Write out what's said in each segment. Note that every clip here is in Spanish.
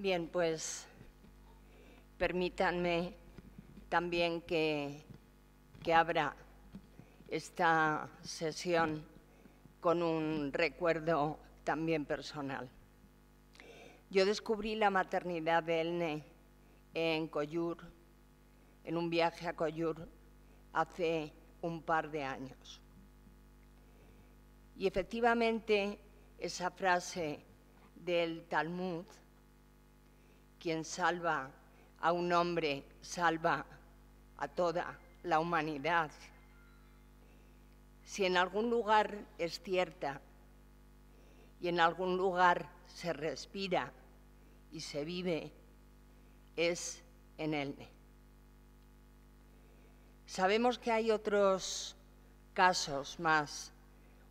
Bien, pues permítanme también que abra esta sesión con un recuerdo también personal. Yo descubrí la maternidad de Elne en Collur, en un viaje a Collur hace un par de años. Y efectivamente esa frase del Talmud, quien salva a un hombre salva a toda la humanidad. Si en algún lugar es cierta y en algún lugar se respira y se vive, es en Elne. Sabemos que hay otros casos más,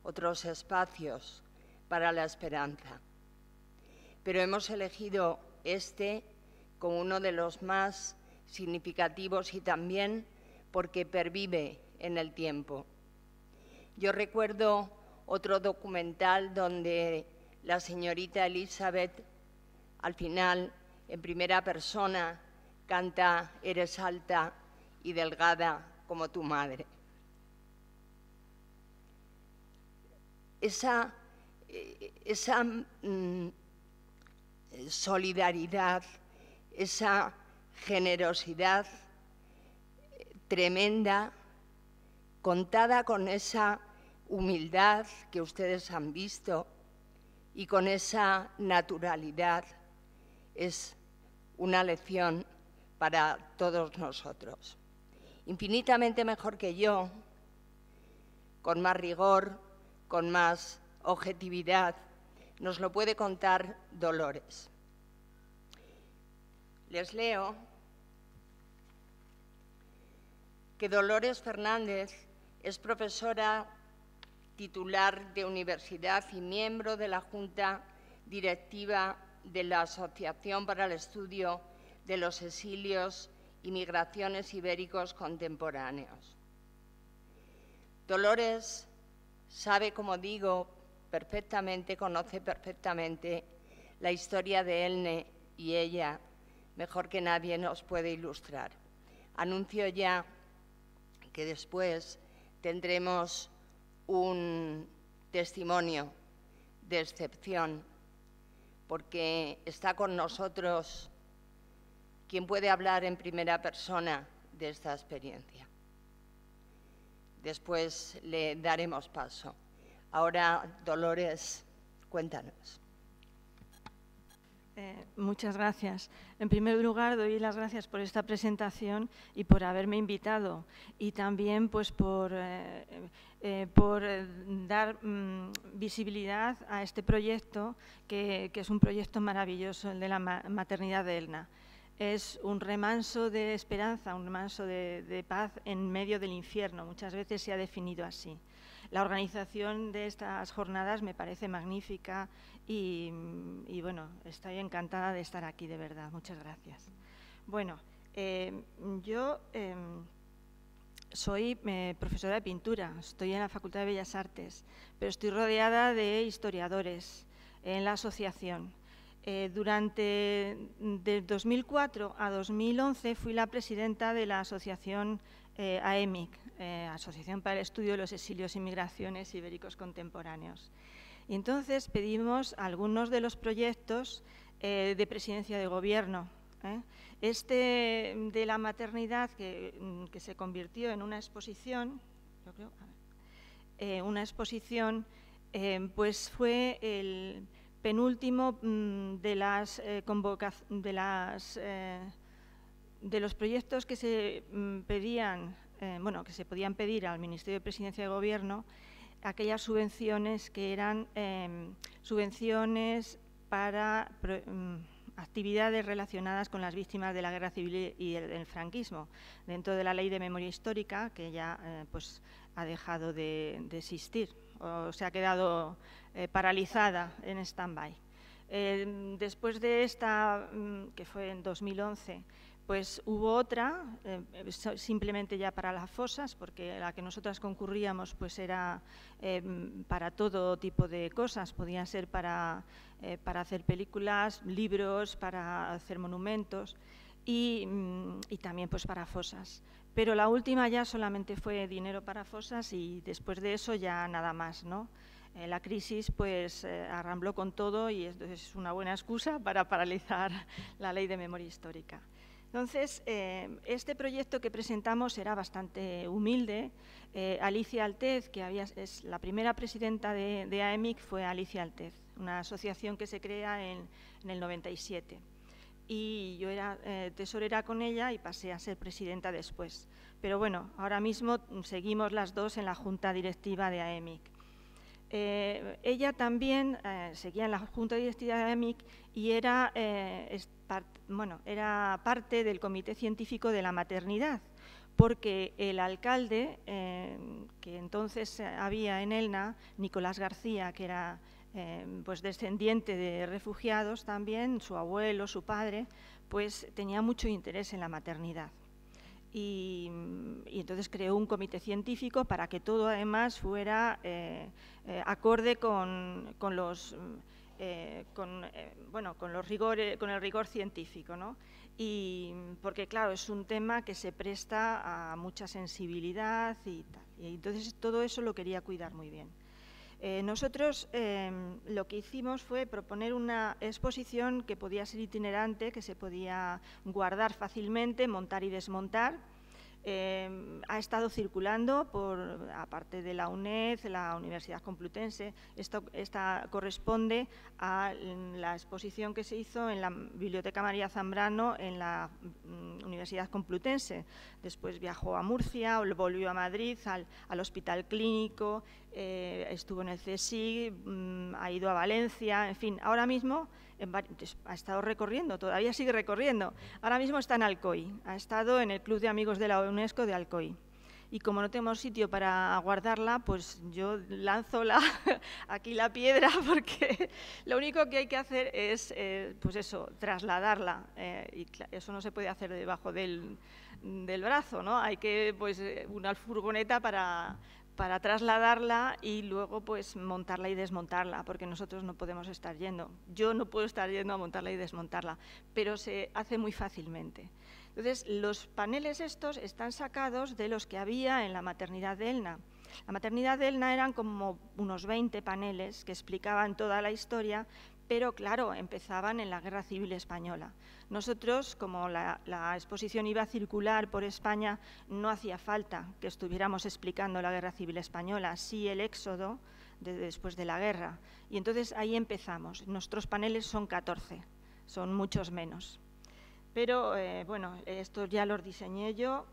otros espacios para la esperanza, pero hemos elegido este como uno de los más significativos y también porque pervive en el tiempo. Yo recuerdo otro documental donde la señorita Elizabeth, al final, en primera persona, canta «Eres alta y delgada como tu madre». Esa solidaridad, esa generosidad tremenda, contada con esa humildad que ustedes han visto y con esa naturalidad, es una lección para todos nosotros. Infinitamente mejor que yo, con más rigor, con más objetividad, nos lo puede contar Dolores. Les leo que Dolores Fernández es profesora titular de universidad y miembro de la Junta Directiva de la Asociación para el Estudio de los Exilios y Migraciones Ibéricos Contemporáneos. Dolores sabe, como digo, perfectamente, conoce perfectamente la historia de Elne y ella, mejor que nadie, nos puede ilustrar. Anuncio ya que después tendremos un testimonio de excepción, porque está con nosotros quien puede hablar en primera persona de esta experiencia. Después le daremos paso. Ahora, Dolores, cuéntanos. Muchas gracias. En primer lugar, doy las gracias por esta presentación y por haberme invitado, y también pues, por dar visibilidad a este proyecto, que es un proyecto maravilloso, el de la maternidad de Elna. Es un remanso de esperanza, un remanso de paz en medio del infierno. Muchas veces se ha definido así. La organización de estas jornadas me parece magnífica y bueno, estoy encantada de estar aquí, de verdad. Muchas gracias. Bueno, yo soy profesora de pintura, estoy en la Facultad de Bellas Artes, pero estoy rodeada de historiadores en la asociación. De 2004 a 2011 fui la presidenta de la asociación AEMIC, Asociación para el Estudio de los Exilios y Migraciones Ibéricos Contemporáneos. Y entonces pedimos algunos de los proyectos de presidencia de gobierno. Este de la maternidad, que se convirtió en una exposición, yo creo, pues fue el penúltimo de los proyectos que se pedían, que se podían pedir al Ministerio de Presidencia de Gobierno, aquellas subvenciones que eran subvenciones para actividades relacionadas con las víctimas de la Guerra Civil y el franquismo, dentro de la Ley de Memoria Histórica, que ya pues, ha dejado de existir o se ha quedado paralizada en stand-by. Después de esta, que fue en 2011, Pues hubo otra, simplemente ya para las fosas, porque la que nosotras concurríamos pues era para todo tipo de cosas, podía ser para hacer películas, libros, para hacer monumentos y también pues para fosas. Pero la última ya solamente fue dinero para fosas y después de eso ya nada más, ¿no? La crisis pues arrambló con todo y es una buena excusa para paralizar la Ley de Memoria Histórica. Entonces, este proyecto que presentamos era bastante humilde. Alicia Altez, que es la primera presidenta de AEMIC, fue Alicia Altez, una asociación que se crea en el 97. Y yo era tesorera con ella y pasé a ser presidenta después. Pero bueno, ahora mismo seguimos las dos en la junta directiva de AEMIC. Ella también seguía en la junta directiva de AEMIC y era parte del comité científico de la maternidad, porque el alcalde que entonces había en Elna, Nicolás García, que era pues descendiente de refugiados también, su abuelo, su padre, pues tenía mucho interés en la maternidad. Y entonces creó un comité científico para que todo además fuera acorde con el rigor científico, ¿no? Y porque claro, es un tema que se presta a mucha sensibilidad y tal. Y entonces todo eso lo quería cuidar muy bien. Nosotros lo que hicimos fue proponer una exposición que podía ser itinerante, que se podía guardar fácilmente, montar y desmontar. Ha estado circulando aparte de la UNED, la Universidad Complutense. Esta corresponde a la exposición que se hizo en la Biblioteca María Zambrano en la Universidad Complutense. Después viajó a Murcia, volvió a Madrid, al Hospital Clínico, estuvo en el CSIC, ha ido a Valencia, en fin, ahora mismo ha estado recorriendo, todavía sigue recorriendo. Ahora mismo está en Alcoy, ha estado en el Club de Amigos de la UNESCO de Alcoy. Y como no tenemos sitio para guardarla, pues yo lanzo aquí la piedra, porque lo único que hay que hacer es, pues eso, trasladarla. Y eso no se puede hacer debajo del brazo, ¿no? Hay que, pues, una furgoneta para trasladarla y luego pues montarla y desmontarla, porque nosotros no podemos estar yendo. Yo no puedo estar yendo a montarla y desmontarla, pero se hace muy fácilmente. Entonces, los paneles estos están sacados de los que había en la maternidad de Elna. La maternidad de Elna eran como unos 20 paneles que explicaban toda la historia, pero claro, empezaban en la Guerra Civil Española. Nosotros, como la exposición iba a circular por España, no hacía falta que estuviéramos explicando la Guerra Civil Española, sí el éxodo después de la guerra. Y entonces ahí empezamos. Nuestros paneles son 14, son muchos menos. Pero bueno, estos ya los diseñé yo.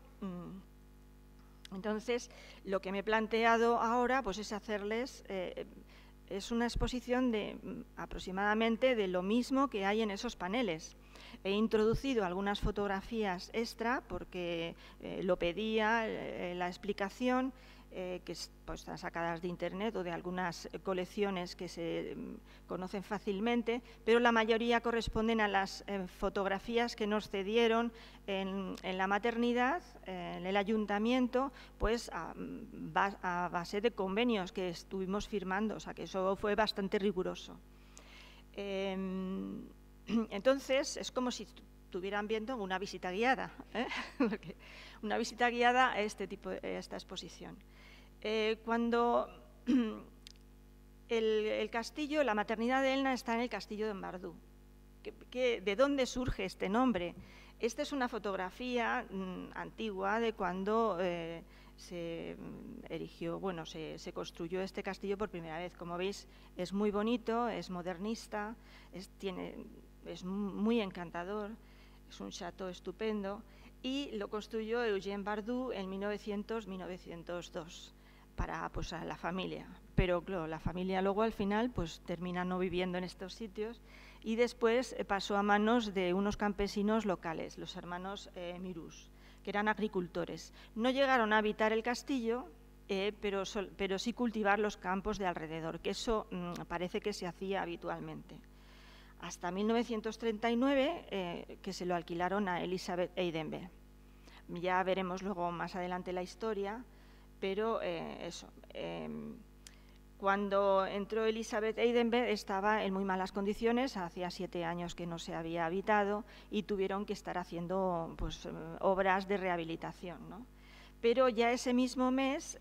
Entonces, lo que me he planteado ahora pues, es hacerles... es una exposición de aproximadamente de lo mismo que hay en esos paneles. He introducido algunas fotografías extra porque lo pedía la explicación, que pues, están sacadas de internet o de algunas colecciones que se conocen fácilmente, pero la mayoría corresponden a las fotografías que nos cedieron en la maternidad, en el ayuntamiento, pues a base de convenios que estuvimos firmando, o sea que eso fue bastante riguroso. Entonces, es como si estuvieran viendo una visita guiada, una visita guiada a esta exposición. Cuando el castillo, la maternidad de Elna está en el castillo de Embardú. ¿De dónde surge este nombre? Esta es una fotografía antigua de cuando se erigió, bueno, se construyó este castillo por primera vez. Como veis, es muy bonito, es modernista, es muy encantador, es un chateau estupendo y lo construyó Eugène Bardou en 1900-1902 para pues, a la familia. Pero claro, la familia luego al final pues, termina no viviendo en estos sitios y después pasó a manos de unos campesinos locales, los hermanos Mirús, que eran agricultores. No llegaron a habitar el castillo, pero sí cultivar los campos de alrededor, que eso parece que se hacía habitualmente. hasta 1939, que se lo alquilaron a Elisabeth Eidenberg. Ya veremos luego más adelante la historia, pero eso. Cuando entró Elisabeth Eidenberg estaba en muy malas condiciones, hacía 7 años que no se había habitado y tuvieron que estar haciendo pues, obras de rehabilitación, ¿no? Pero ya ese mismo mes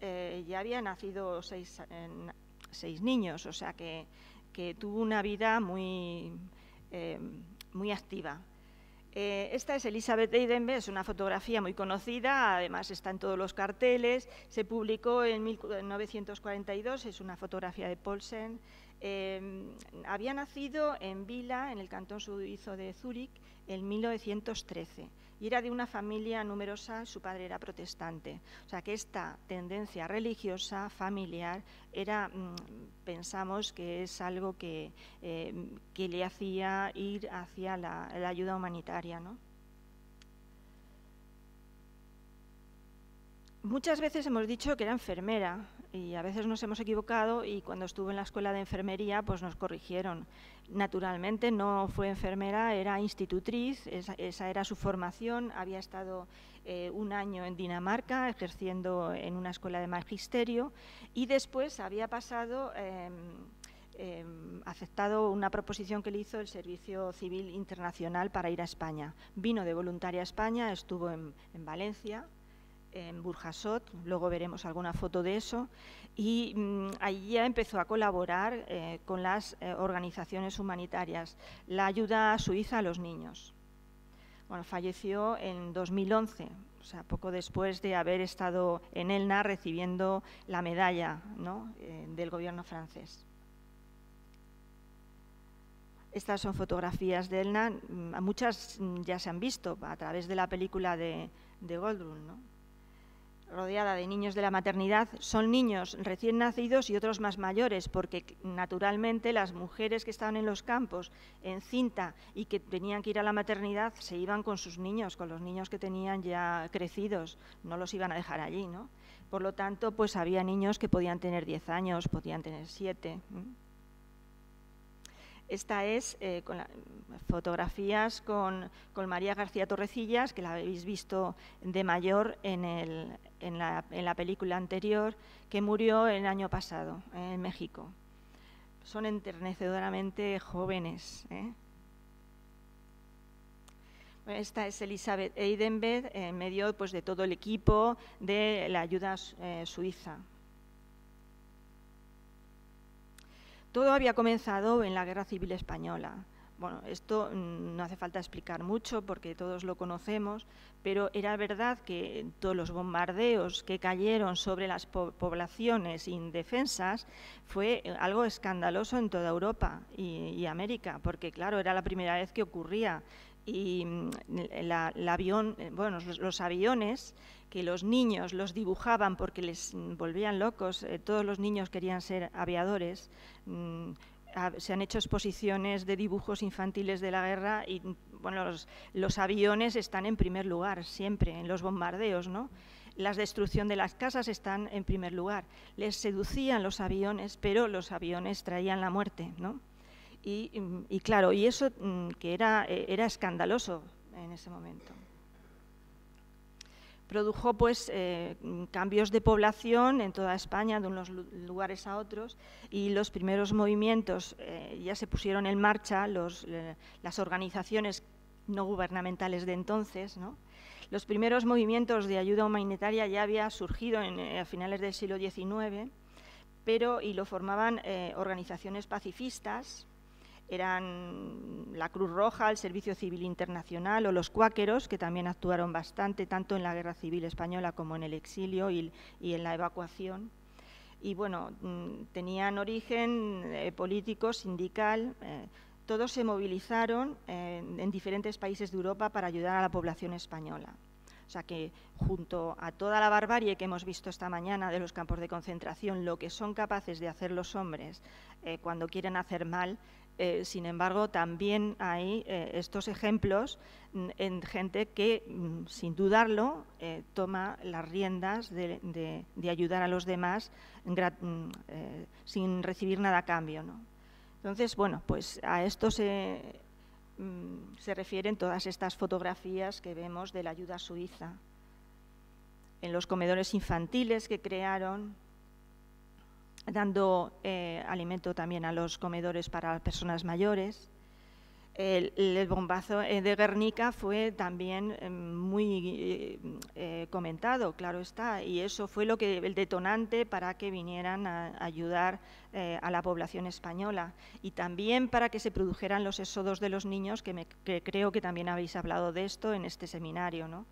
ya habían nacido 6 niños, o sea que tuvo una vida muy activa. Esta es Elisabeth Eidenberg, es una fotografía muy conocida, además está en todos los carteles, se publicó en 1942, es una fotografía de Paulsen. Había nacido en Vila, en el cantón suizo de Zúrich, en 1913 y era de una familia numerosa, su padre era protestante. O sea que esta tendencia religiosa, familiar, era, pensamos que es algo que le hacía ir hacia la ayuda humanitaria, ¿no? Muchas veces hemos dicho que era enfermera y a veces nos hemos equivocado y cuando estuve en la escuela de enfermería pues nos corrigieron. Naturalmente no fue enfermera, era institutriz, esa era su formación, había estado 1 año en Dinamarca ejerciendo en una escuela de magisterio y después había pasado, aceptado una proposición que le hizo el Servicio Civil Internacional para ir a España. Vino de voluntaria a España, estuvo en Valencia, en Burjasot, luego veremos alguna foto de eso, y allí ya empezó a colaborar con las organizaciones humanitarias, la ayuda suiza a los niños. Bueno, falleció en 2011, o sea, poco después de haber estado en Elna recibiendo la medalla, ¿no?, del gobierno francés. Estas son fotografías de Elna, muchas ya se han visto a través de la película de Goldbrunn, ¿no?, rodeada de niños de la maternidad. Son niños recién nacidos y otros más mayores, porque naturalmente las mujeres que estaban en los campos encinta y que tenían que ir a la maternidad se iban con sus niños, con los niños que tenían ya crecidos, no los iban a dejar allí, ¿no? Por lo tanto, pues había niños que podían tener 10 años, podían tener 7. Esta es fotografías con María García Torrecillas, que la habéis visto de mayor en la película anterior, que murió el año pasado en México. Son enternecedoramente jóvenes, ¿eh? Esta es Elisabeth Eidenberg, en medio pues, de todo el equipo de la ayuda suiza. Todo había comenzado en la Guerra Civil Española. Bueno, esto no hace falta explicar mucho porque todos lo conocemos, pero era verdad que todos los bombardeos que cayeron sobre las poblaciones indefensas fue algo escandaloso en toda Europa y América, porque claro, era la primera vez que ocurría. Y los aviones, que los niños los dibujaban porque les volvían locos, todos los niños querían ser aviadores. Se han hecho exposiciones de dibujos infantiles de la guerra y bueno, los aviones están en primer lugar siempre en los bombardeos, ¿no? La destrucción de las casas están en primer lugar. Les seducían los aviones, pero los aviones traían la muerte, ¿no? Y claro, y eso que era escandaloso en ese momento. Produjo pues cambios de población en toda España, de unos lugares a otros, y los primeros movimientos ya se pusieron en marcha, las organizaciones no gubernamentales de entonces, ¿no? Los primeros movimientos de ayuda humanitaria ya había surgido a finales del siglo XIX, y lo formaban organizaciones pacifistas. Eran la Cruz Roja, el Servicio Civil Internacional o los cuáqueros, que también actuaron bastante, tanto en la Guerra Civil Española como en el exilio y en la evacuación. Y bueno, tenían origen político, sindical, todos se movilizaron en diferentes países de Europa para ayudar a la población española. O sea que junto a toda la barbarie que hemos visto esta mañana de los campos de concentración, lo que son capaces de hacer los hombres cuando quieren hacer mal, sin embargo, también hay estos ejemplos en gente que, sin dudarlo, toma las riendas de ayudar a los demás sin recibir nada a cambio, ¿no? Entonces, bueno, pues a esto se refieren todas estas fotografías que vemos de la ayuda suiza. En los comedores infantiles que crearon, dando alimento también a los comedores para personas mayores. El bombazo de Guernica fue también muy comentado, claro está, y eso fue el detonante para que vinieran a ayudar a la población española y también para que se produjeran los éxodos de los niños, que creo que también habéis hablado de esto en este seminario, ¿no?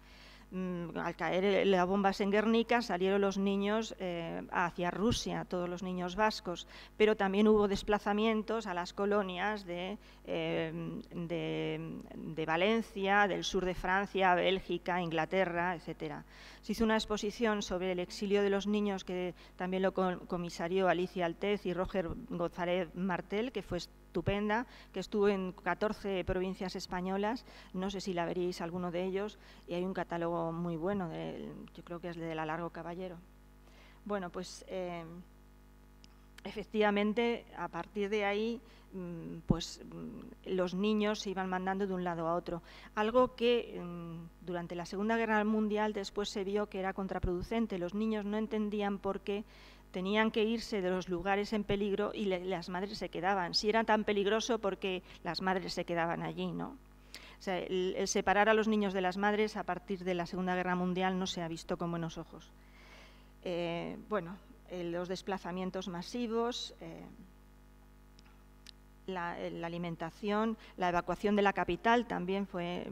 Al caer las bombas en Guernica salieron los niños hacia Rusia, todos los niños vascos, pero también hubo desplazamientos a las colonias de Valencia, del sur de Francia, Bélgica, Inglaterra, etcétera. Se hizo una exposición sobre el exilio de los niños que también lo comisarió Alicia Altez y Roger González Martel, que fue estupenda, que estuvo en 14 provincias españolas, no sé si la veréis alguno de ellos, y hay un catálogo muy bueno, yo creo que es de la Largo Caballero. Bueno, pues efectivamente, a partir de ahí, pues los niños se iban mandando de un lado a otro. Algo que durante la Segunda Guerra Mundial después se vio que era contraproducente. Los niños no entendían por qué tenían que irse de los lugares en peligro y las madres se quedaban. Si era tan peligroso, porque las madres se quedaban allí, ¿no? O sea, el separar a los niños de las madres a partir de la Segunda Guerra Mundial no se ha visto con buenos ojos. Bueno, los desplazamientos masivos, la alimentación, la evacuación de la capital también fue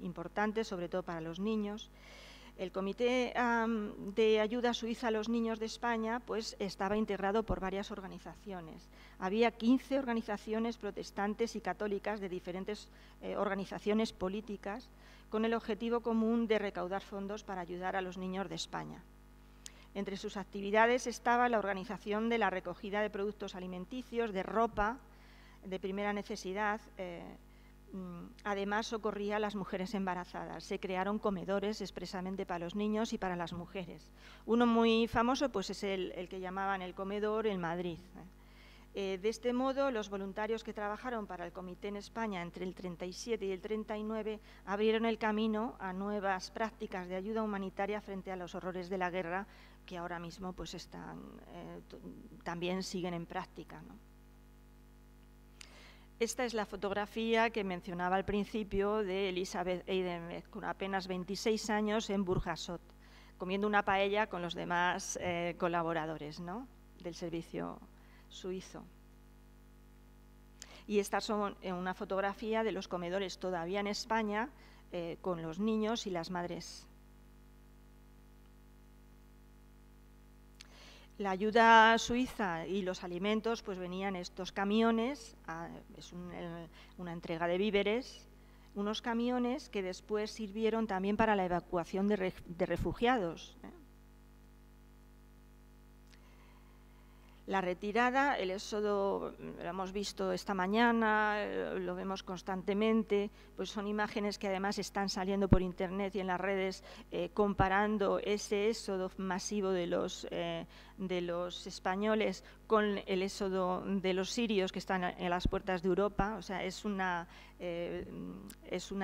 importante, sobre todo para los niños. El Comité de Ayuda Suiza a los Niños de España pues, estaba integrado por varias organizaciones. Había 15 organizaciones protestantes y católicas de diferentes organizaciones políticas con el objetivo común de recaudar fondos para ayudar a los niños de España. Entre sus actividades estaba la organización de la recogida de productos alimenticios, de ropa, de primera necesidad. Además, socorría a las mujeres embarazadas. Se crearon comedores expresamente para los niños y para las mujeres. Uno muy famoso pues, es el que llamaban el comedor en Madrid. De este modo, los voluntarios que trabajaron para el Comité en España entre el 37 y el 39 abrieron el camino a nuevas prácticas de ayuda humanitaria frente a los horrores de la guerra, que ahora mismo pues, también siguen en práctica, ¿no? Esta es la fotografía que mencionaba al principio de Elisabeth Eidenberg, con apenas 26 años en Burjasot, comiendo una paella con los demás colaboradores, ¿no?, del servicio suizo. Y estas son una fotografía de los comedores todavía en España con los niños y las madres. La ayuda suiza y los alimentos pues venían estos camiones, es una entrega de víveres, unos camiones que después sirvieron también para la evacuación de refugiados. La retirada, el éxodo, lo hemos visto esta mañana, lo vemos constantemente, pues son imágenes que además están saliendo por internet y en las redes comparando ese éxodo masivo de los españoles con el éxodo de los sirios que están en las puertas de Europa. O sea, es una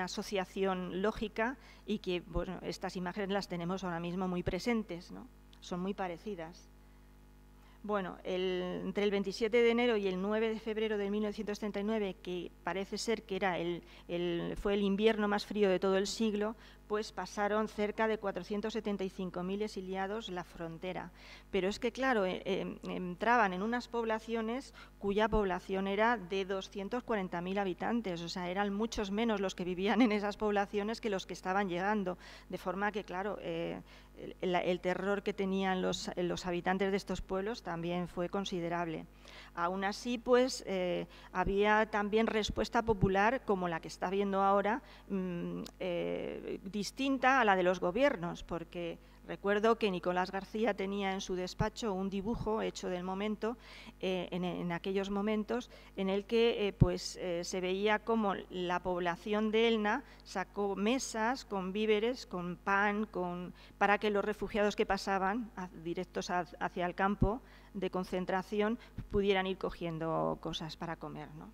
asociación lógica y que, bueno, estas imágenes las tenemos ahora mismo muy presentes, ¿no? Son muy parecidas. Bueno, entre el 27 de enero y el 9 de febrero de 1939, que parece ser que fue el invierno más frío de todo el siglo, pues pasaron cerca de 475.000 exiliados la frontera. Pero es que, claro, entraban en unas poblaciones cuya población era de 240.000 habitantes, o sea, eran muchos menos los que vivían en esas poblaciones que los que estaban llegando, de forma que, claro, el terror que tenían los habitantes de estos pueblos también fue considerable. Aún así, pues, había también respuesta popular, como la que está viendo ahora, distinta a la de los gobiernos, porque Recuerdo que Nicolás García tenía en su despacho un dibujo hecho del momento, en aquellos momentos, en el que se veía como la población de Elna sacó mesas con víveres, con pan, para que los refugiados que pasaban directos hacia el campo de concentración pudieran ir cogiendo cosas para comer, ¿no?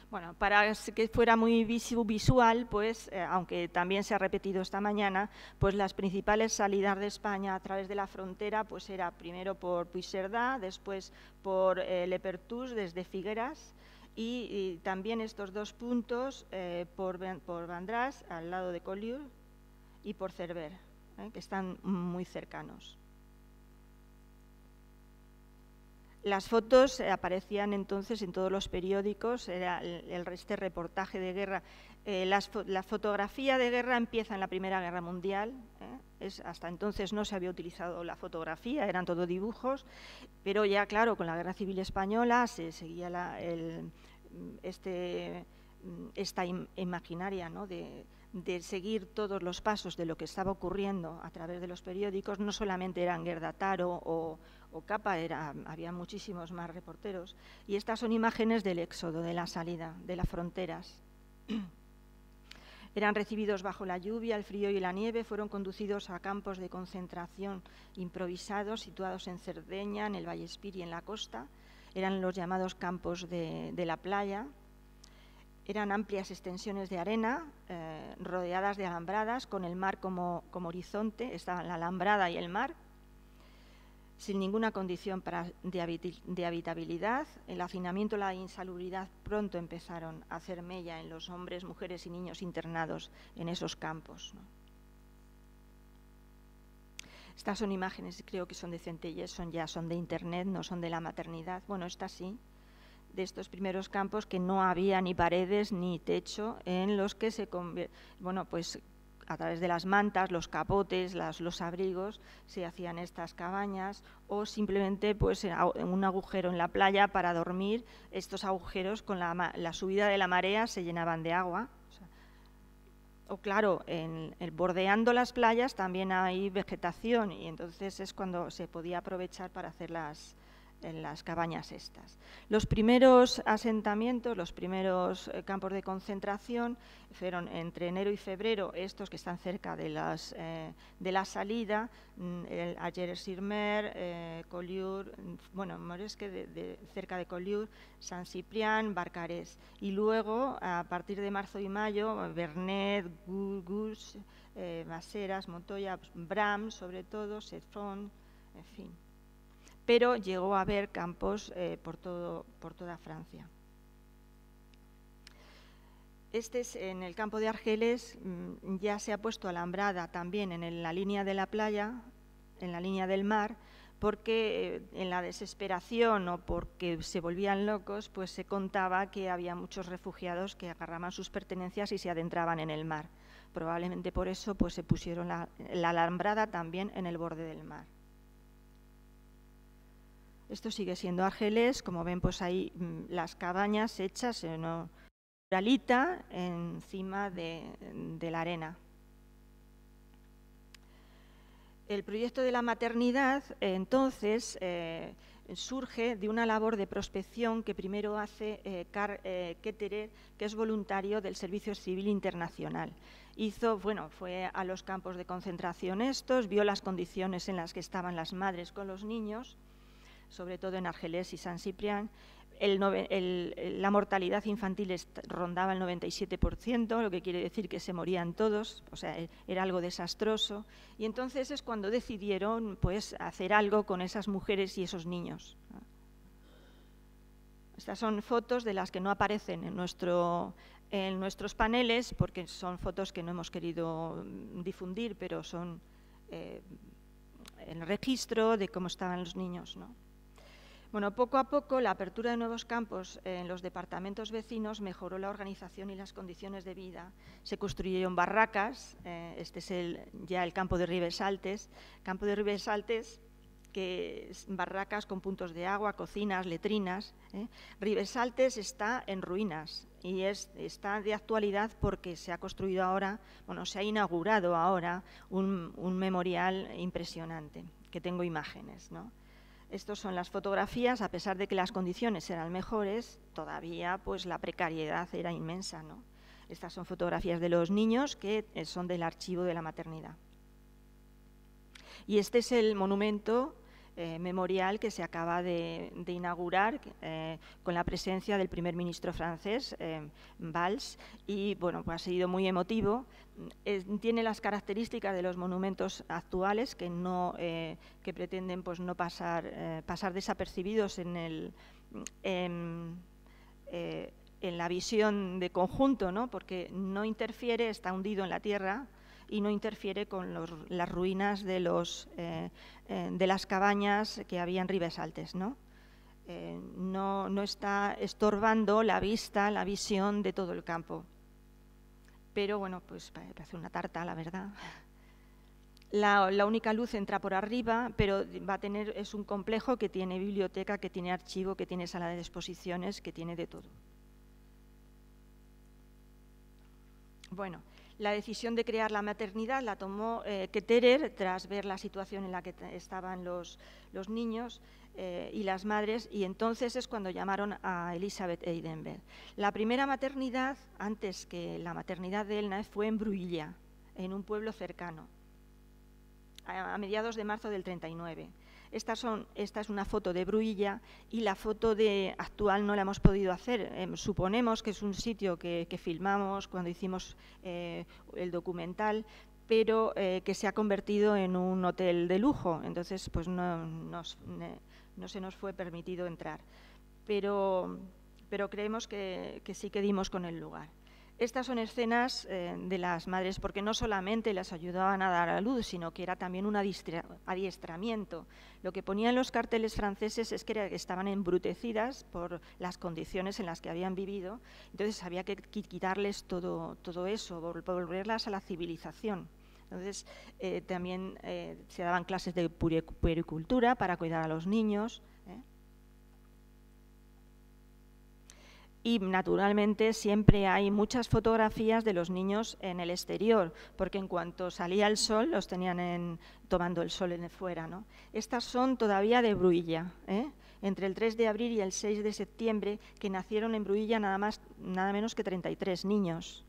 Bueno, para que fuera muy visual, pues, aunque también se ha repetido esta mañana, pues las principales salidas de España a través de la frontera, pues era primero por Puigcerdá, después por Le Perthús desde Figueras y también estos dos puntos por Vendrás, al lado de Collioure, y por Cerver, que están muy cercanos. Las fotos aparecían entonces en todos los periódicos, era este reportaje de guerra. La fotografía de guerra empieza en la Primera Guerra Mundial, hasta entonces no se había utilizado la fotografía, eran todo dibujos, pero ya claro, con la Guerra Civil Española se seguía esta imaginaria, ¿no?, de seguir todos los pasos de lo que estaba ocurriendo a través de los periódicos. No solamente eran Gerda Taro o Capa, había muchísimos más reporteros. Y estas son imágenes del éxodo, de la salida, de las fronteras. Eran recibidos bajo la lluvia, el frío y la nieve, fueron conducidos a campos de concentración improvisados situados en Cerdeña, en el Vallespir y en la costa. Eran los llamados campos de la playa. Eran amplias extensiones de arena, rodeadas de alambradas, con el mar como horizonte. Estaban la alambrada y el mar, sin ninguna condición de habitabilidad. El hacinamiento y la insalubridad pronto empezaron a hacer mella en los hombres, mujeres y niños internados en esos campos, ¿no? Estas son imágenes, creo que son de Centelles, son de Internet, no son de la maternidad. Bueno, esta sí, de estos primeros campos que no había ni paredes ni techo, en los que pues a través de las mantas, los capotes, los abrigos, se hacían estas cabañas, o simplemente pues un agujero en la playa para dormir. Estos agujeros, con la subida de la marea, se llenaban de agua. O claro, bordeando las playas también hay vegetación, y entonces es cuando se podía aprovechar para hacer las cabañas estas. Los primeros asentamientos, los primeros campos de concentración fueron entre enero y febrero, estos que están cerca de la salida, Argelers-sur-Mer, Collioure, bueno, Moresque, cerca de Collioure, San Ciprián, Barcarès. Y luego, a partir de marzo y mayo, Vernet, Gus, Maseras, Montoya, Bram, sobre todo, Cefron, en fin. Pero llegó a haber campos por toda Francia. En el campo de Argelès ya se ha puesto alambrada también en la línea de la playa, en la línea del mar, porque en la desesperación o porque se volvían locos, pues se contaba que había muchos refugiados que agarraban sus pertenencias y se adentraban en el mar. Probablemente por eso pues se pusieron la alambrada también en el borde del mar. Esto sigue siendo Argelès, como ven, pues hay las cabañas hechas en una muralita encima de la arena. El proyecto de la maternidad, entonces, surge de una labor de prospección que primero hace Karl Ketterer, que es voluntario del Servicio Civil Internacional. Fue a los campos de concentración vio las condiciones en las que estaban las madres con los niños, sobre todo en Argelès y San Ciprián. La mortalidad infantil rondaba el 97%, lo que quiere decir que se morían todos, o sea, era algo desastroso. Y entonces es cuando decidieron pues, hacer algo con esas mujeres y esos niños. Estas son fotos de las que no aparecen en nuestros paneles, porque son fotos que no hemos querido difundir, pero son el registro de cómo estaban los niños, ¿no? Bueno, poco a poco la apertura de nuevos campos en los departamentos vecinos mejoró la organización y las condiciones de vida. Se construyeron barracas, este es ya el campo de Ribesaltes. Campo de Ribesaltes, barracas con puntos de agua, cocinas, letrinas. Ribesaltes está en ruinas y está de actualidad porque se ha construido ahora, bueno, se ha inaugurado ahora un memorial impresionante, que tengo imágenes, ¿no? Estas son las fotografías. A pesar de que las condiciones eran mejores, todavía pues la precariedad era inmensa, ¿no? Estas son fotografías de los niños que son del archivo de la maternidad. Y este es el monumento memorial que se acaba de inaugurar con la presencia del primer ministro francés, Valls, y bueno, pues ha sido muy emotivo. Tiene las características de los monumentos actuales que pretenden pues no pasar desapercibidos en la visión de conjunto, ¿no? Porque no interfiere, está hundido en la tierra y no interfiere con las ruinas de las cabañas que había en Ribesaltes, ¿no? No está estorbando la visión de todo el campo. Pero bueno, pues parece una tarta, la verdad. La única luz entra por arriba, pero es un complejo que tiene biblioteca, que tiene archivo, que tiene sala de exposiciones, que tiene de todo. Bueno, la decisión de crear la maternidad la tomó Ketterer tras ver la situación en la que estaban los niños y las madres, y entonces es cuando llamaron a Elisabeth Eidenberg. La primera maternidad, antes que la maternidad de Elna, fue en Bruilla, en un pueblo cercano, a mediados de marzo del 39. Esta es una foto de Bruilla y la foto actual no la hemos podido hacer. Suponemos que es un sitio que filmamos cuando hicimos el documental, pero que se ha convertido en un hotel de lujo. Entonces, pues no se nos fue permitido entrar. Pero creemos que sí que dimos con el lugar. Estas son escenas de las madres, porque no solamente las ayudaban a dar a luz, sino que era también un adiestramiento. Lo que ponían los carteles franceses es que estaban embrutecidas por las condiciones en las que habían vivido, entonces había que quitarles todo eso, volverlas a la civilización. Entonces también se daban clases de puericultura para cuidar a los niños. Y naturalmente siempre hay muchas fotografías de los niños en el exterior, porque en cuanto salía el sol los tenían tomando el sol fuera, ¿no? Estas son todavía de Bruilla, entre el 3 de abril y el 6 de septiembre, que nacieron en Bruilla nada menos que 33 niños.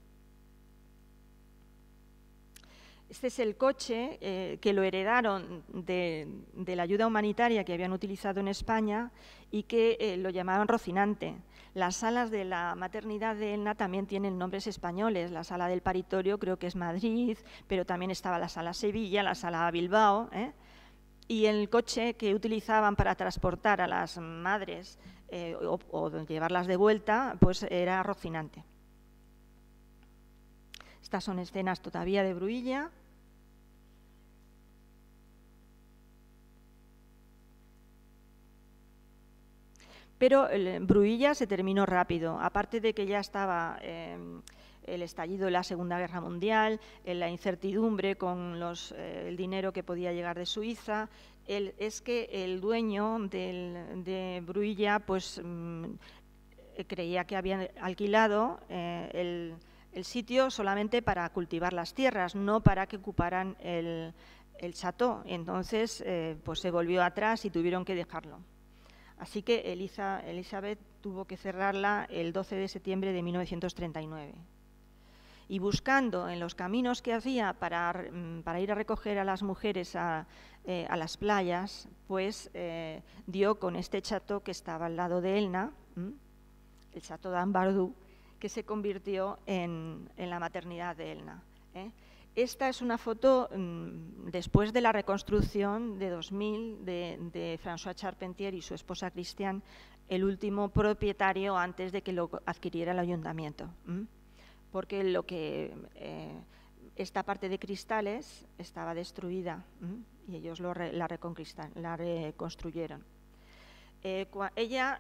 Este es el coche que lo heredaron de la ayuda humanitaria que habían utilizado en España y que lo llamaban Rocinante. Las salas de la maternidad de Elna también tienen nombres españoles. La sala del paritorio creo que es Madrid, pero también estaba la sala Sevilla, la sala Bilbao. Y el coche que utilizaban para transportar a las madres o llevarlas de vuelta, pues era Rocinante. Estas son escenas todavía de Bruilla. Pero Bruilla se terminó rápido, aparte de que ya estaba el estallido de la Segunda Guerra Mundial, la incertidumbre con el dinero que podía llegar de Suiza. Es que el dueño de Bruilla pues, creía que había alquilado el sitio solamente para cultivar las tierras, no para que ocuparan el chateau. Entonces pues se volvió atrás y tuvieron que dejarlo. Así que Elisabeth tuvo que cerrarla el 12 de septiembre de 1939. Y buscando en los caminos que hacía para ir a recoger a las mujeres a las playas, pues dio con este chateau que estaba al lado de Elna, el chateau d'Ambardou, que se convirtió en la maternidad de Elna. Esta es una foto después de la reconstrucción de 2000 de François Charpentier y su esposa Christiane, el último propietario antes de que lo adquiriera el ayuntamiento. Porque esta parte de cristales estaba destruida y ellos la reconstruyeron. Ella,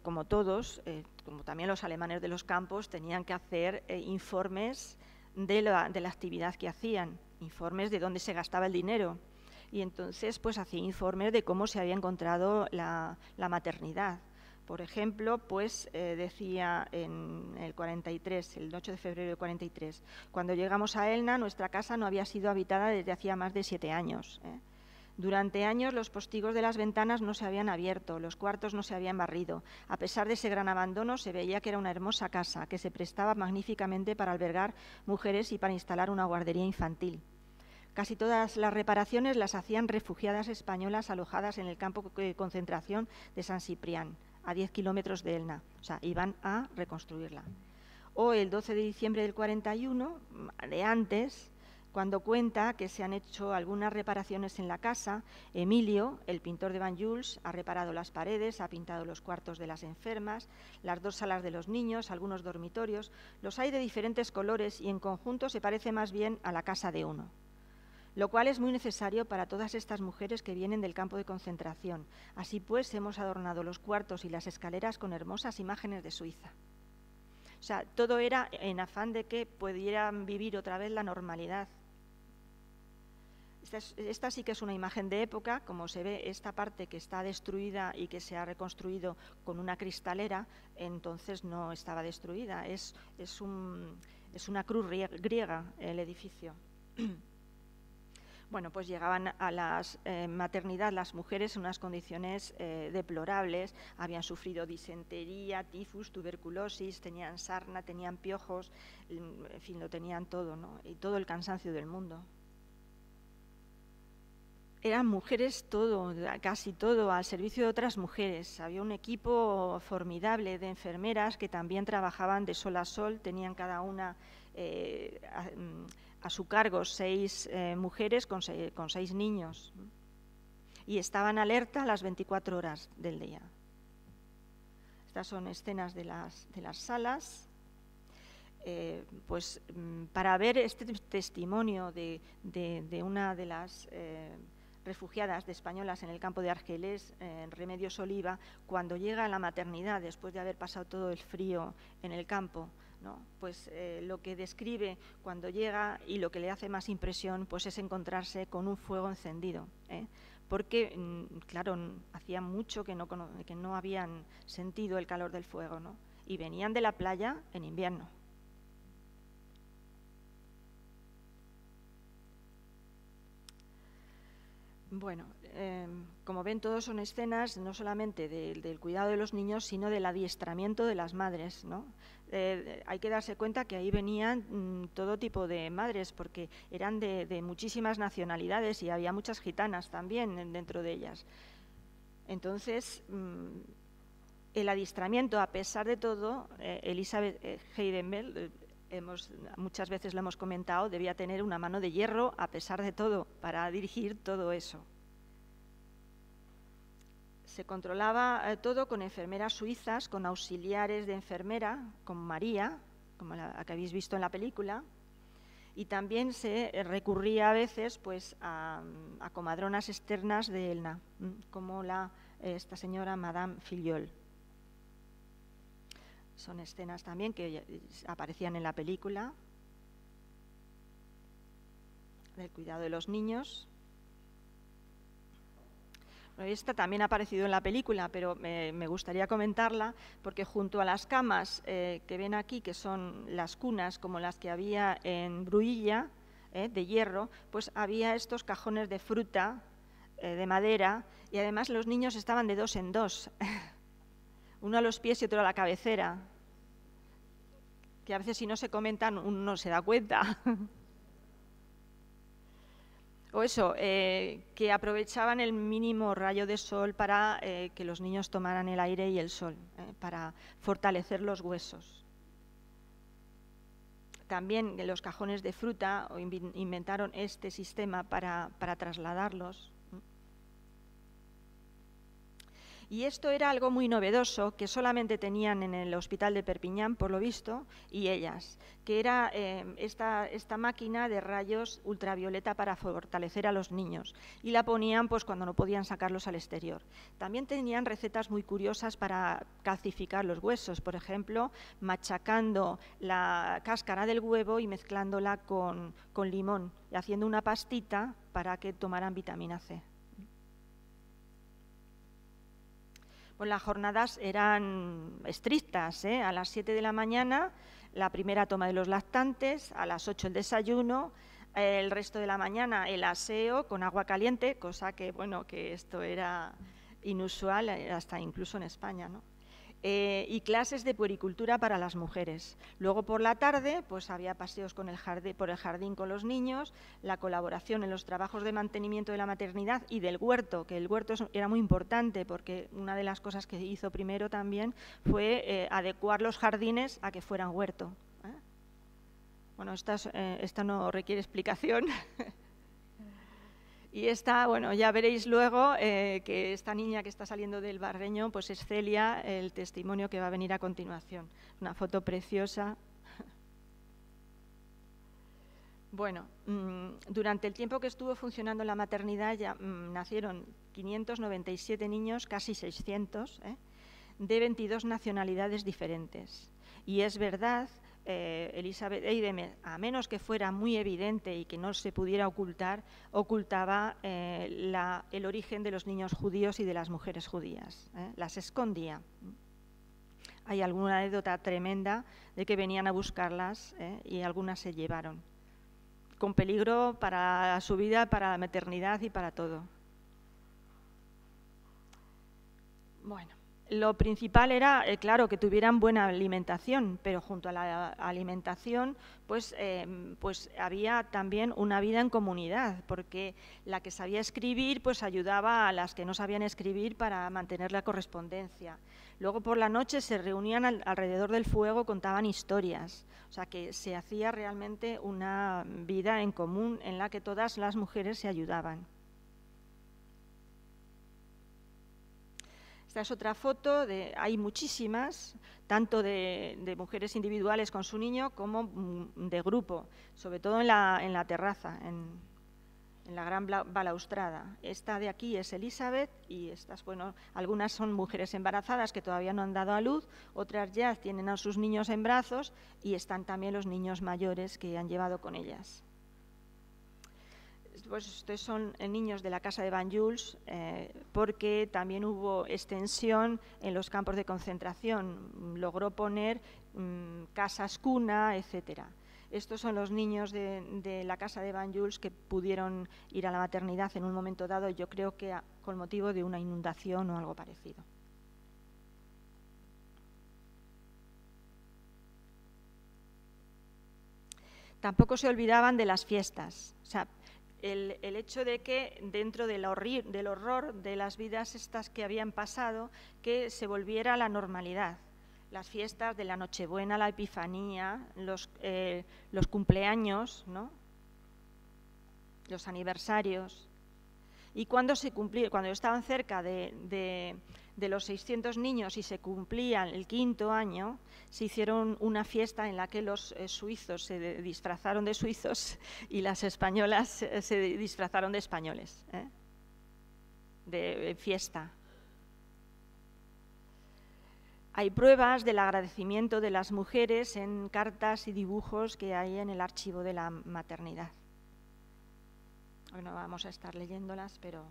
como todos, como también los alemanes de los campos, tenían que hacer informes de la actividad que hacían, informes de dónde se gastaba el dinero. y entonces pues hacía informes de cómo se había encontrado la maternidad. Por ejemplo, pues decía en el 43, el 8 de febrero del 43, cuando llegamos a Elna, nuestra casa no había sido habitada desde hacía más de 7 años. Durante años los postigos de las ventanas no se habían abierto, los cuartos no se habían barrido. A pesar de ese gran abandono, se veía que era una hermosa casa, que se prestaba magníficamente para albergar mujeres y para instalar una guardería infantil. Casi todas las reparaciones las hacían refugiadas españolas alojadas en el campo de concentración de San Ciprián, a 10 kilómetros de Elna, o sea, iban a reconstruirla. O el 12 de diciembre del 41, de antes, cuando cuenta que se han hecho algunas reparaciones en la casa, Emilio, el pintor de Banyoles, ha reparado las paredes, ha pintado los cuartos de las enfermas, las 2 salas de los niños, algunos dormitorios. Los hay de diferentes colores y en conjunto se parece más bien a la casa de uno, lo cual es muy necesario para todas estas mujeres que vienen del campo de concentración. Así pues, hemos adornado los cuartos y las escaleras con hermosas imágenes de Suiza. O sea, todo era en afán de que pudieran vivir otra vez la normalidad. Esta sí que es una imagen de época, como se ve esta parte que está destruida y que se ha reconstruido con una cristalera, entonces no estaba destruida, es una cruz griega el edificio. Bueno, pues llegaban a la maternidad las mujeres en unas condiciones deplorables, habían sufrido disentería, tifus, tuberculosis, tenían sarna, tenían piojos, en fin, lo tenían todo, ¿no? Y todo el cansancio del mundo. Eran mujeres todo, casi todo, al servicio de otras mujeres. Había un equipo formidable de enfermeras que también trabajaban de sol a sol, tenían cada una a su cargo 6 mujeres con 6 niños y estaban alerta las 24 horas del día. Estas son escenas de las salas. Pues para ver este testimonio de una de las refugiadas de españolas en el campo de Argelés, en Remedios Oliva, cuando llega a la maternidad después de haber pasado todo el frío en el campo, ¿no? Pues lo que describe cuando llega y lo que le hace más impresión pues es encontrarse con un fuego encendido, porque claro, hacía mucho que no habían sentido el calor del fuego, ¿no? Y venían de la playa en invierno. Bueno, como ven, todos son escenas no solamente del cuidado de los niños, sino del adiestramiento de las madres, ¿no? Hay que darse cuenta que ahí venían todo tipo de madres, porque eran de muchísimas nacionalidades y había muchas gitanas también dentro de ellas. Entonces, el adiestramiento, a pesar de todo, Elisabeth Heidenberg, muchas veces lo hemos comentado, debía tener una mano de hierro a pesar de todo para dirigir todo eso. Se controlaba todo con enfermeras suizas, con auxiliares de enfermera, con María, como la que habéis visto en la película, y también se recurría a veces pues, a comadronas externas de Elna, como esta señora Madame Fillol. Son escenas también que aparecían en la película del cuidado de los niños. Bueno, esta también ha aparecido en la película, pero me gustaría comentarla porque junto a las camas que ven aquí, que son las cunas como las que había en Bruilla, de hierro, pues había estos cajones de fruta, de madera, y además los niños estaban de 2 en 2. Uno a los pies y otro a la cabecera, que a veces si no se comentan uno no se da cuenta. O eso, que aprovechaban el mínimo rayo de sol para que los niños tomaran el aire y el sol, para fortalecer los huesos. También en los cajones de fruta inventaron este sistema para trasladarlos. Y esto era algo muy novedoso que solamente tenían en el hospital de Perpiñán, por lo visto, y ellas, que era esta máquina de rayos ultravioleta para fortalecer a los niños, y la ponían pues cuando no podían sacarlos al exterior. También tenían recetas muy curiosas para calcificar los huesos, por ejemplo, machacando la cáscara del huevo y mezclándola con limón y haciendo una pastita para que tomaran vitamina C. Pues las jornadas eran estrictas, ¿eh? A las 7 de la mañana la primera toma de los lactantes, a las 8 el desayuno, el resto de la mañana el aseo con agua caliente, cosa que, bueno, que esto era inusual hasta incluso en España, ¿no? Y clases de puericultura para las mujeres. Luego por la tarde pues había paseos por el jardín con los niños, la colaboración en los trabajos de mantenimiento de la maternidad y del huerto, que el huerto era muy importante porque una de las cosas que hizo primero también fue adecuar los jardines a que fueran huerto. Bueno, esta no requiere explicación. Y esta, bueno, ya veréis luego que esta niña que está saliendo del Barreño, pues es Celia, el testimonio que va a venir a continuación. Una foto preciosa. Bueno, durante el tiempo que estuvo funcionando la maternidad ya nacieron 597 niños, casi 600, de 22 nacionalidades diferentes. Y es verdad, Elizabeth Eidem, a menos que fuera muy evidente y que no se pudiera ocultar, ocultaba el origen de los niños judíos y de las mujeres judías, las escondía. Hay alguna anécdota tremenda de que venían a buscarlas y algunas se llevaron, con peligro para su vida, para la maternidad y para todo. Bueno. Lo principal era, claro, que tuvieran buena alimentación, pero junto a la alimentación pues había también una vida en comunidad, porque la que sabía escribir pues ayudaba a las que no sabían escribir para mantener la correspondencia. Luego por la noche se reunían alrededor del fuego, contaban historias, o sea que se hacía realmente una vida en común en la que todas las mujeres se ayudaban. Esta es otra foto, hay muchísimas, tanto de mujeres individuales con su niño como de grupo, sobre todo en la terraza, en la gran balaustrada. Esta de aquí es Elizabeth y estas, bueno, algunas son mujeres embarazadas que todavía no han dado a luz, otras ya tienen a sus niños en brazos y están también los niños mayores que han llevado con ellas. Pues estos son niños de la casa de Banyoles, porque también hubo extensión en los campos de concentración. Logró poner casas cuna, etcétera. Estos son los niños de la casa de Banyoles que pudieron ir a la maternidad en un momento dado, yo creo que con motivo de una inundación o algo parecido. Tampoco se olvidaban de las fiestas. O sea, el hecho de que dentro del horror de las vidas estas que habían pasado, que se volviera a la normalidad. Las fiestas de la Nochebuena, la Epifanía, los cumpleaños, ¿no? Los aniversarios. Y cuando estaban cerca de los 600 niños y se cumplían el 5.º año, se hicieron una fiesta en la que los suizos se disfrazaron de suizos y las españolas se disfrazaron de españoles, de fiesta. Hay pruebas del agradecimiento de las mujeres en cartas y dibujos que hay en el archivo de la maternidad. Bueno, vamos a estar leyéndolas, pero...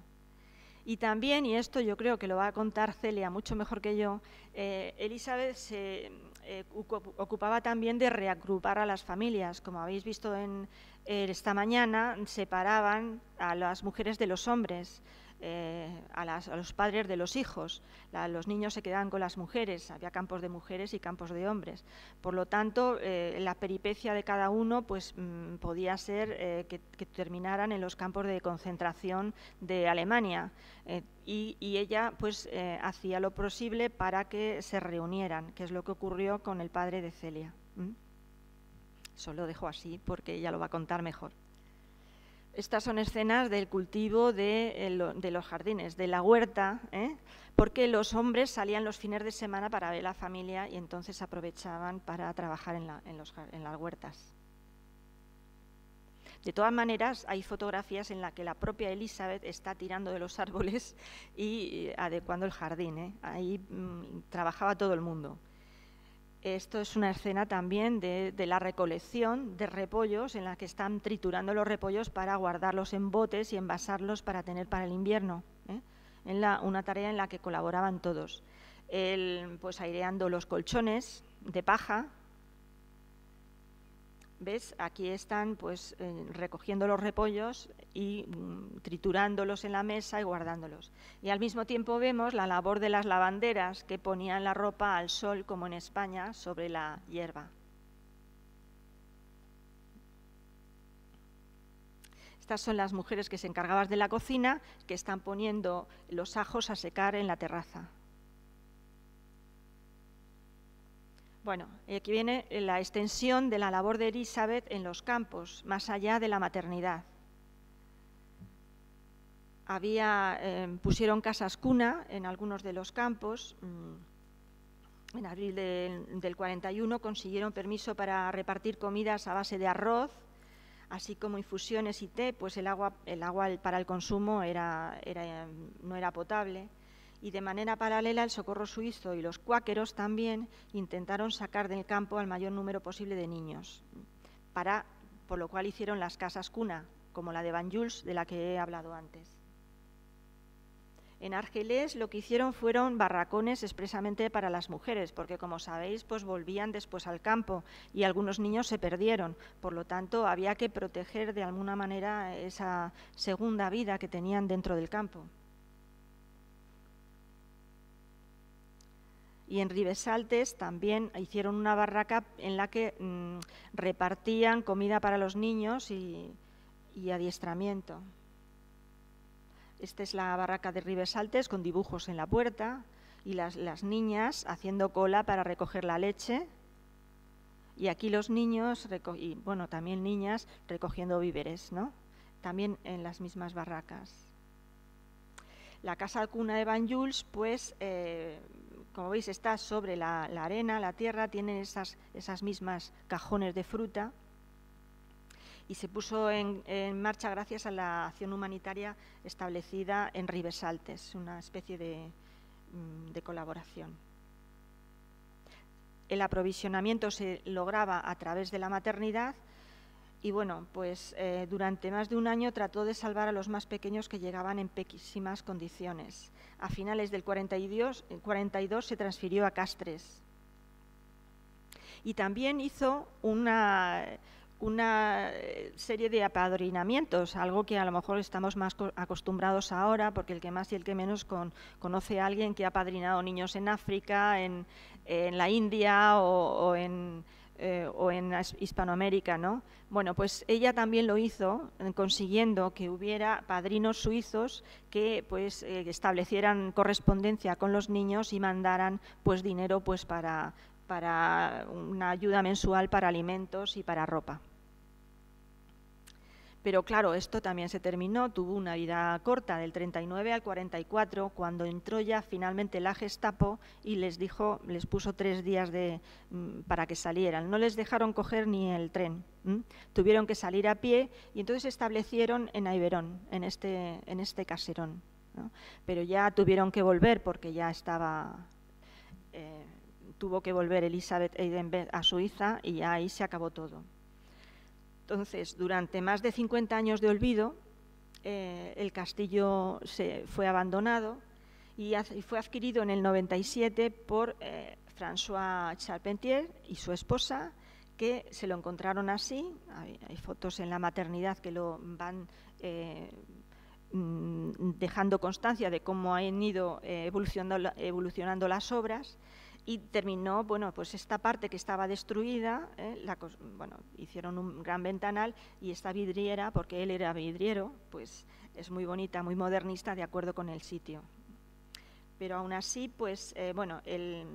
Y también, y esto yo creo que lo va a contar Celia mucho mejor que yo, Elizabeth se ocupaba también de reagrupar a las familias. Como habéis visto esta mañana, separaban a las mujeres de los hombres, a los padres de los hijos. Los niños se quedaban con las mujeres, había campos de mujeres y campos de hombres. Por lo tanto, la peripecia de cada uno pues, podía ser que terminaran en los campos de concentración de Alemania. Y ella pues, hacía lo posible para que se reunieran, que es lo que ocurrió con el padre de Celia. Eso lo dejo así porque ella lo va a contar mejor. Estas son escenas del cultivo de los jardines, de la huerta, porque los hombres salían los fines de semana para ver a la familia y entonces aprovechaban para trabajar en las huertas. De todas maneras, hay fotografías en las que la propia Elizabeth está tirando de los árboles y adecuando el jardín. Ahí trabajaba todo el mundo. Esto es una escena también de la recolección de repollos, en la que están triturando los repollos para guardarlos en botes y envasarlos para tener para el invierno. Una tarea en la que colaboraban todos. Pues aireando los colchones de paja. ¿Ves? Aquí están pues recogiendo los repollos y triturándolos en la mesa y guardándolos. Y al mismo tiempo vemos la labor de las lavanderas que ponían la ropa al sol, como en España, sobre la hierba. Estas son las mujeres que se encargaban de la cocina, que están poniendo los ajos a secar en la terraza. Bueno, aquí viene la extensión de la labor de Elizabeth en los campos, más allá de la maternidad. Pusieron casas cuna en algunos de los campos. En abril del 41 consiguieron permiso para repartir comidas a base de arroz, así como infusiones y té, pues el agua para el consumo no era potable. Y de manera paralela el Socorro Suizo y los cuáqueros también intentaron sacar del campo al mayor número posible de niños, por lo cual hicieron las casas cuna, como la de Banjuls, de la que he hablado antes. En Argelés lo que hicieron fueron barracones expresamente para las mujeres, porque como sabéis, pues volvían después al campo y algunos niños se perdieron. Por lo tanto, había que proteger de alguna manera esa segunda vida que tenían dentro del campo. Y en Ribesaltes también hicieron una barraca en la que repartían comida para los niños y adiestramiento. Esta es la barraca de Ribesaltes con dibujos en la puerta y las niñas haciendo cola para recoger la leche. Y aquí los niños, y bueno, también niñas recogiendo víveres, ¿no? También en las mismas barracas. La casa cuna de Banjuls, pues, como veis, está sobre la arena, la tierra, tiene esas mismas cajones de fruta y se puso en marcha gracias a la acción humanitaria establecida en Ribesaltes, una especie de colaboración. El aprovisionamiento se lograba a través de la maternidad y bueno, pues durante más de un año trató de salvar a los más pequeños que llegaban en pésimas condiciones. A finales del 42 se transfirió a Castres. Y también hizo una serie de apadrinamientos, algo que a lo mejor estamos más acostumbrados ahora, porque el que más y el que menos conoce a alguien que ha apadrinado niños en África, en la India o en Hispanoamérica, ¿no? Bueno, pues ella también lo hizo, consiguiendo que hubiera padrinos suizos que pues establecieran correspondencia con los niños y mandaran pues dinero pues para una ayuda mensual para alimentos y para ropa. Pero claro, esto también se terminó, tuvo una vida corta, del 39 al 44, cuando entró ya finalmente la Gestapo y les puso 3 días para que salieran. No les dejaron coger ni el tren, tuvieron que salir a pie y entonces se establecieron en Aiberón, en este caserón, ¿no? Pero ya tuvieron que volver porque ya tuvo que volver Elizabeth Eidenberg a Suiza y ya ahí se acabó todo. Entonces, durante más de 50 años de olvido, el castillo fue abandonado y fue adquirido en el 97 por François Charpentier y su esposa, que se lo encontraron así. Hay fotos en la maternidad que lo van dejando constancia de cómo han ido evolucionando las obras. Y terminó, bueno, pues esta parte que estaba destruida, hicieron un gran ventanal y esta vidriera, porque él era vidriero, pues es muy bonita, muy modernista, de acuerdo con el sitio. Pero aún así, pues, el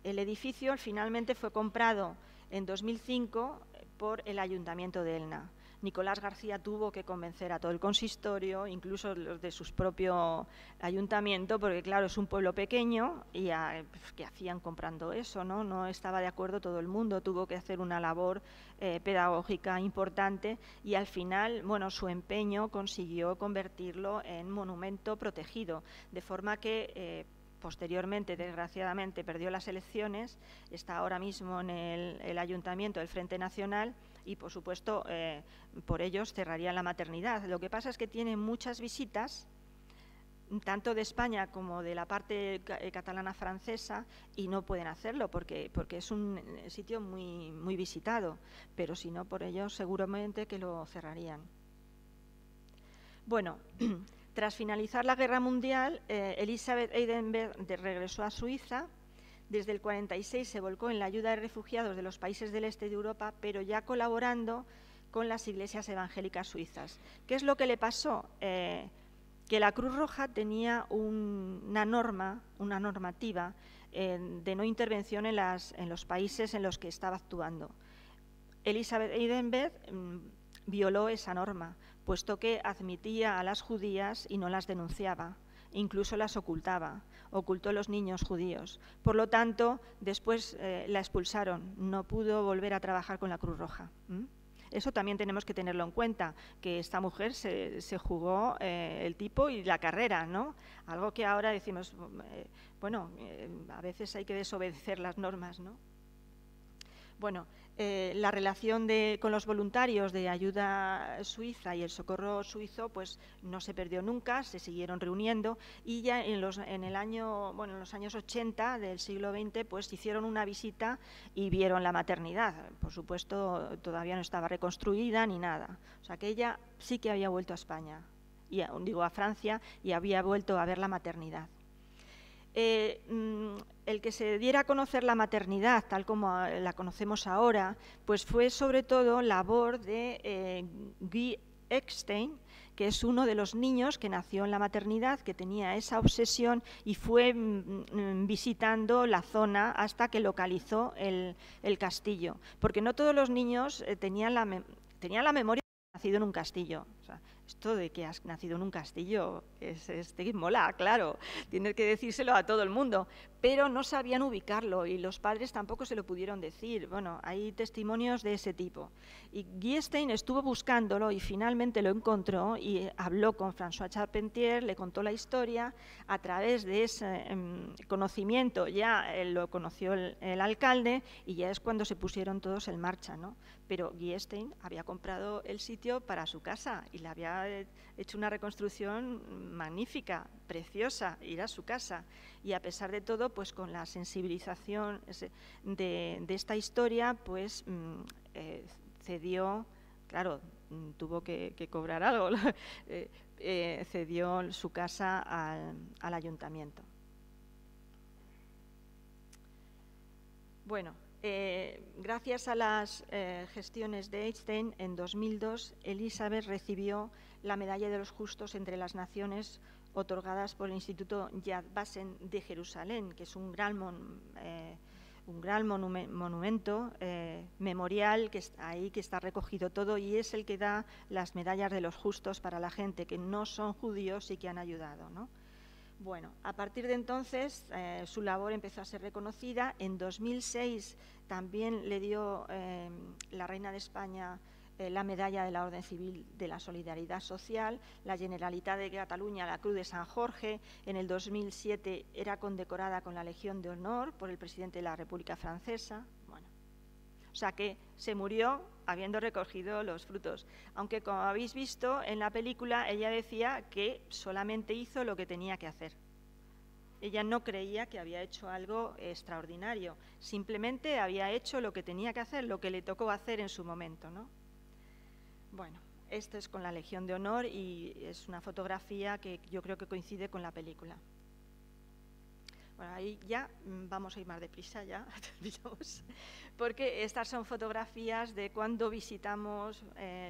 edificio finalmente fue comprado en 2005 por el Ayuntamiento de Elna. Nicolás García tuvo que convencer a todo el consistorio, incluso los de su propio ayuntamiento, porque claro, es un pueblo pequeño y pues, ¿qué hacían comprando eso? No estaba de acuerdo todo el mundo, tuvo que hacer una labor pedagógica importante y al final, bueno, su empeño consiguió convertirlo en monumento protegido, de forma que posteriormente, desgraciadamente, perdió las elecciones, está ahora mismo en el Ayuntamiento del Frente Nacional y, por supuesto, por ellos cerrarían la maternidad. Lo que pasa es que tiene muchas visitas, tanto de España como de la parte catalana francesa, y no pueden hacerlo porque es un sitio muy visitado, pero si no por ellos seguramente que lo cerrarían. Bueno, tras finalizar la Guerra Mundial, Elisabeth Eidenberg regresó a Suiza. Desde el 46 se volcó en la ayuda de refugiados de los países del este de Europa, pero ya colaborando con las iglesias evangélicas suizas. ¿Qué es lo que le pasó? Que la Cruz Roja tenía una normativa de no intervención en los países en los que estaba actuando. Elisabeth Eidenberg violó esa norma, puesto que admitía a las judías y no las denunciaba, incluso las ocultaba, ocultó a los niños judíos. Por lo tanto, después la expulsaron, no pudo volver a trabajar con la Cruz Roja. Eso también tenemos que tenerlo en cuenta, que esta mujer se jugó el tipo y la carrera, ¿no? Algo que ahora decimos, bueno, a veces hay que desobedecer las normas, ¿no? Bueno, la relación con los voluntarios de ayuda suiza y el socorro suizo pues no se perdió nunca, se siguieron reuniendo y ya en los años 80 del siglo XX pues hicieron una visita y vieron la maternidad. Por supuesto todavía no estaba reconstruida ni nada, o sea que ella sí que había vuelto a España, a Francia, y había vuelto a ver la maternidad. El que se diera a conocer la maternidad tal como la conocemos ahora, pues fue sobre todo labor de Guy Eckstein, que es uno de los niños que nació en la maternidad, que tenía esa obsesión y fue visitando la zona hasta que localizó el castillo, porque no todos los niños tenían la memoria de nacido en un castillo. O sea, esto de que has nacido en un castillo te mola, claro, tienes que decírselo a todo el mundo, pero no sabían ubicarlo y los padres tampoco se lo pudieron decir. Bueno, hay testimonios de ese tipo. Y Guy Eckstein estuvo buscándolo y finalmente lo encontró y habló con François Charpentier, le contó la historia. A través de ese conocimiento ya lo conoció el alcalde y ya es cuando se pusieron todos en marcha, ¿no? Pero Guy Eckstein había comprado el sitio para su casa y le había hecho una reconstrucción magnífica, preciosa, ir a su casa. Y a pesar de todo, pues con la sensibilización de esta historia, pues cedió, claro, tuvo que cobrar algo, cedió su casa al ayuntamiento. Bueno, gracias a las gestiones de Eckstein, en 2002 Elisabeth recibió la Medalla de los Justos entre las Naciones otorgadas por el Instituto Yad Vashem de Jerusalén, que es un gran monumento memorial que está ahí, que está recogido todo, y es el que da las medallas de los justos para la gente que no son judíos y que han ayudado, ¿no? Bueno, a partir de entonces su labor empezó a ser reconocida. En 2006 también le dio la Reina de España la medalla de la Orden Civil de la Solidaridad Social, la Generalitat de Cataluña la Cruz de San Jorge. En el 2007 era condecorada con la Legión de Honor por el presidente de la República Francesa. Bueno, o sea que se murió habiendo recogido los frutos. Aunque, como habéis visto en la película, ella decía que solamente hizo lo que tenía que hacer. Ella no creía que había hecho algo extraordinario, simplemente había hecho lo que tenía que hacer, lo que le tocó hacer en su momento, ¿no? Bueno, esto es con la Legión de Honor y es una fotografía que yo creo que coincide con la película. Bueno, ahí ya vamos a ir más deprisa, ya terminamos, porque estas son fotografías de cuando visitamos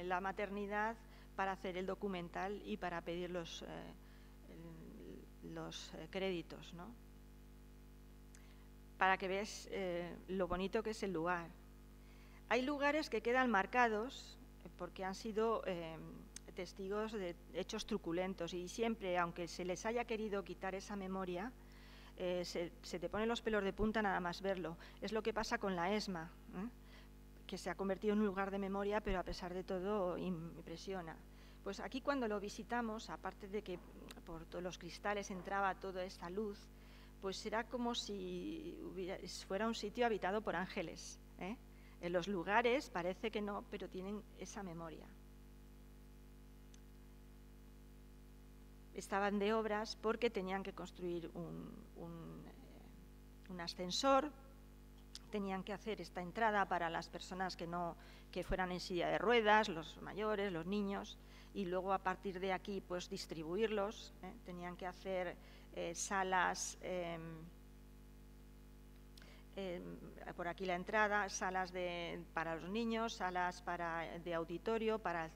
la maternidad para hacer el documental y para pedir los créditos, ¿no? Para que veas lo bonito que es el lugar. Hay lugares que quedan marcados porque han sido testigos de hechos truculentos y siempre, aunque se les haya querido quitar esa memoria, se te ponen los pelos de punta nada más verlo. Es lo que pasa con la ESMA, que se ha convertido en un lugar de memoria, pero a pesar de todo impresiona. Pues aquí cuando lo visitamos, aparte de que por todos los cristales entraba toda esta luz, pues era como si fuera un sitio habitado por ángeles, ¿eh? En los lugares parece que no, pero tienen esa memoria. Estaban de obras porque tenían que construir un ascensor, tenían que hacer esta entrada para las personas que fueran en silla de ruedas, los mayores, los niños, y luego a partir de aquí pues distribuirlos, tenían que hacer salas, por aquí la entrada, salas para los niños, salas de auditorio, para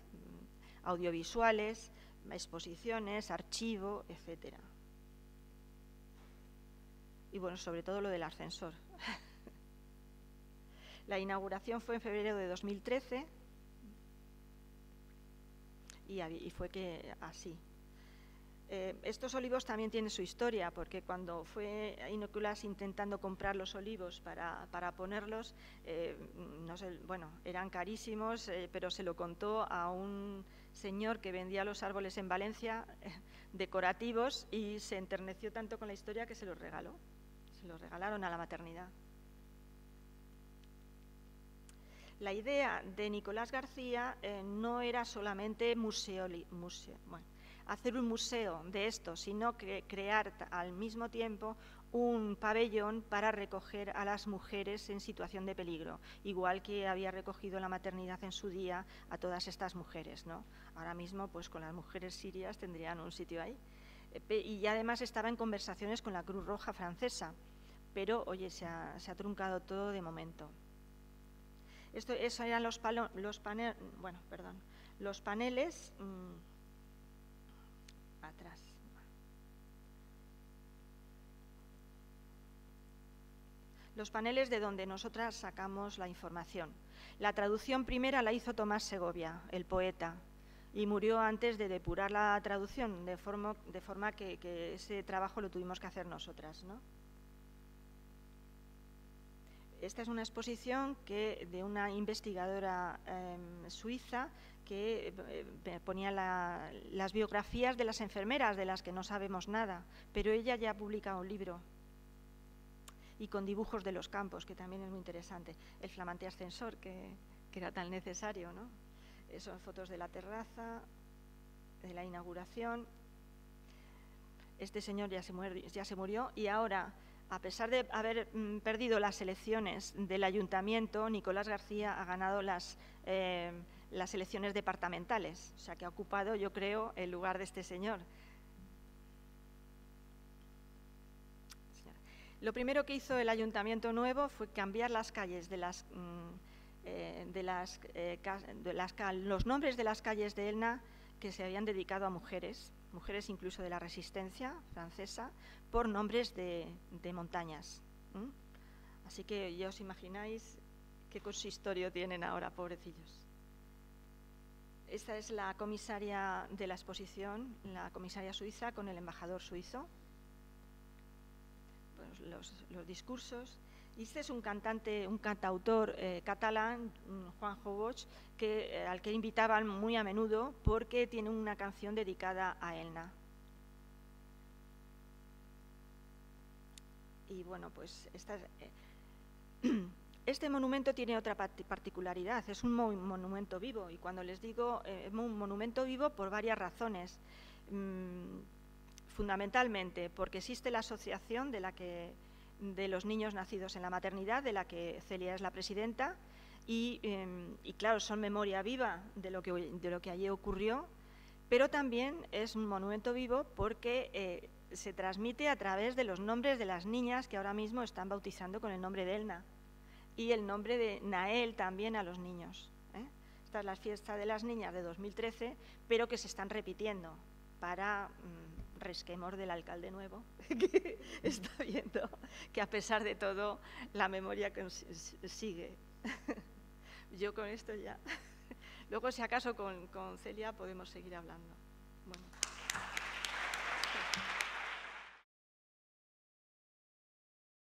audiovisuales, exposiciones, archivo, etcétera. Y bueno, sobre todo lo del ascensor. La inauguración fue en febrero de 2013 y fue que así. Estos olivos también tienen su historia, porque cuando fue Nicolás intentando comprar los olivos para ponerlos, no sé, bueno, eran carísimos, pero se lo contó a un señor que vendía los árboles en Valencia, decorativos, y se enterneció tanto con la historia que se los regaló. Se los regalaron a la maternidad. La idea de Nicolás García no era solamente hacer un museo de esto, sino que crear al mismo tiempo un pabellón para recoger a las mujeres en situación de peligro, igual que había recogido la maternidad en su día a todas estas mujeres, ¿no? Ahora mismo, pues con las mujeres sirias tendrían un sitio ahí. Y además estaba en conversaciones con la Cruz Roja francesa, pero, oye, se ha truncado todo de momento. Esos eran los paneles atrás. Los paneles de donde nosotras sacamos la información. La traducción primera la hizo Tomás Segovia, el poeta, y murió antes de depurar la traducción, de forma que ese trabajo lo tuvimos que hacer nosotras, ¿no? Esta es una exposición de una investigadora suiza que ponía las biografías de las enfermeras, de las que no sabemos nada, pero ella ya ha publicado un libro, y con dibujos de los campos, que también es muy interesante. El flamante ascensor, que era tan necesario, ¿no? Son fotos de la terraza, de la inauguración. Este señor ya se murió y ahora, a pesar de haber perdido las elecciones del ayuntamiento, Nicolás García ha ganado las elecciones departamentales, o sea que ha ocupado, yo creo, el lugar de este señor. Lo primero que hizo el ayuntamiento nuevo fue cambiar las calles los nombres de las calles de Elna que se habían dedicado a mujeres incluso de la resistencia francesa, por nombres de montañas. Así que ya os imagináis qué consistorio tienen ahora, pobrecillos. Esta es la comisaria de la exposición, la comisaria suiza con el embajador suizo. Pues los discursos. Y este es un cantautor catalán, Juanjo Bosch, al que invitaban muy a menudo porque tiene una canción dedicada a Elna. Y bueno, pues este monumento tiene otra particularidad, es un monumento vivo, y cuando les digo un monumento vivo por varias razones. Fundamentalmente porque existe la asociación de los niños nacidos en la maternidad, de la que Celia es la presidenta, y claro, son memoria viva de lo que allí ocurrió, pero también es un monumento vivo porque se transmite a través de los nombres de las niñas que ahora mismo están bautizando con el nombre de Elna, y el nombre de Nael también a los niños. Esta es la fiesta de las niñas de 2013, pero que se están repitiendo para resquemor del alcalde nuevo, que está viendo que a pesar de todo la memoria sigue. Yo con esto ya Luego, si acaso, con Celia podemos seguir hablando. Bueno.